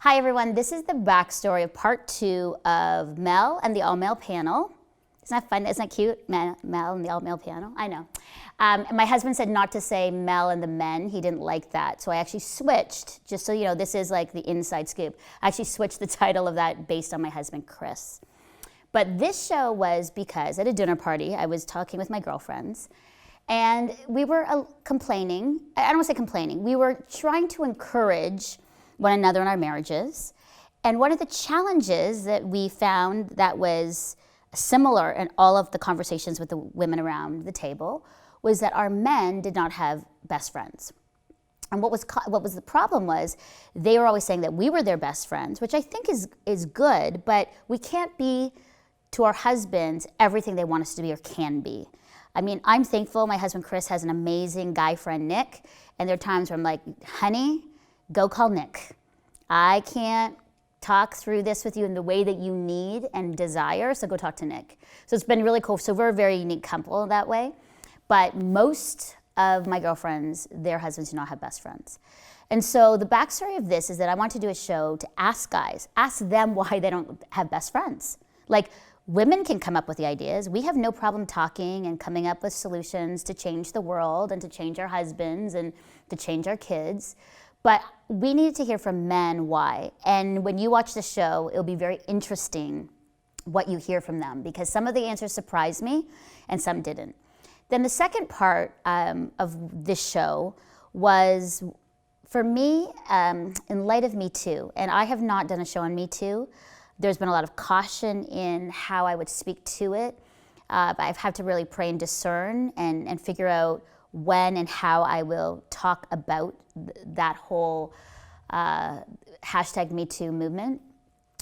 Hi everyone, this is the backstory of part 2 of Mel and the all-male panel. Isn't that fun? Isn't that cute? Mel and the all-male panel? I know. My husband said not to say Mel and the men. He didn't like that. So I actually switched, just so you know, this is like the inside scoop. I actually switched the title of that based on my husband, Chris. But this show was because at a dinner party, I was talking with my girlfriends, and we were complaining. I don't want to say complaining. We were trying to encourage one another in our marriages. And one of the challenges that we found that was similar in all of the conversations with the women around the table was that our men did not have best friends. And what was the problem was they were always saying that we were their best friends, which I think is good, but we can't be to our husbands everything they want us to be or can be. I mean, I'm thankful my husband Chris has an amazing guy friend, Nick, and there are times where I'm like, honey, go call Nick. I can't talk through this with you in the way that you need and desire, so go talk to Nick. So it's been really cool. So we're a very unique couple that way. But most of my girlfriends, their husbands do not have best friends. And so the backstory of this is that I want to do a show to ask guys, ask them why they don't have best friends. Like, women can come up with the ideas. We have no problem talking and coming up with solutions to change the world and to change our husbands and to change our kids. But we needed to hear from men why. And when you watch the show, it'll be very interesting what you hear from them, because some of the answers surprised me and some didn't. Then the second part of this show was, for me, in light of Me Too, and I have not done a show on Me Too. There's been a lot of caution in how I would speak to it. I've had to really pray and discern and figure out when and how I will talk about that whole hashtag Me Too movement.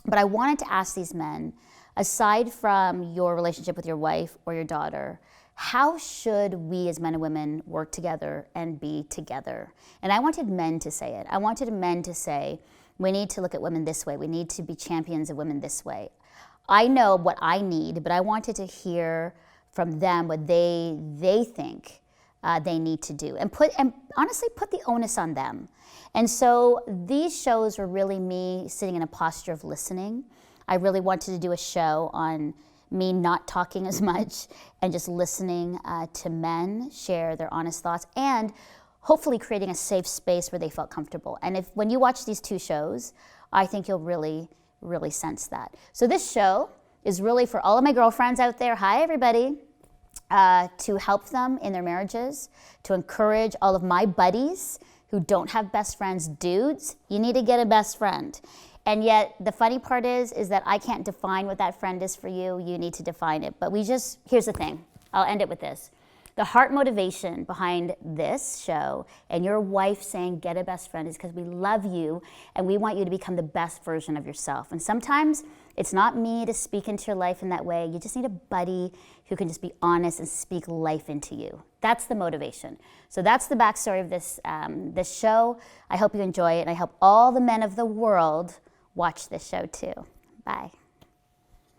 But I wanted to ask these men, aside from your relationship with your wife or your daughter, how should we as men and women work together and be together? And I wanted men to say it. I wanted men to say, we need to look at women this way. We need to be champions of women this way. I know what I need, but I wanted to hear from them what they think they need to do, and honestly put the onus on them. And so these shows were really me sitting in a posture of listening. I really wanted to do a show on me not talking as much and just listening to men share their honest thoughts, and hopefully creating a safe space where they felt comfortable. And when you watch these two shows, I think you'll really, really sense that. So this show is really for all of my girlfriends out there. Hi, everybody. To help them in their marriages, to encourage all of my buddies who don't have best friends. Dudes, you need to get a best friend. And yet the funny part is that I can't define what that friend is for you. You need to define it. But here's the thing. I'll end it with this. The heart motivation behind this show and your wife saying get a best friend is because we love you and we want you to become the best version of yourself. And sometimes it's not me to speak into your life in that way. You just need a buddy who can just be honest and speak life into you. That's the motivation. So that's the backstory of this show. I hope you enjoy it, and I hope all the men of the world watch this show too. Bye.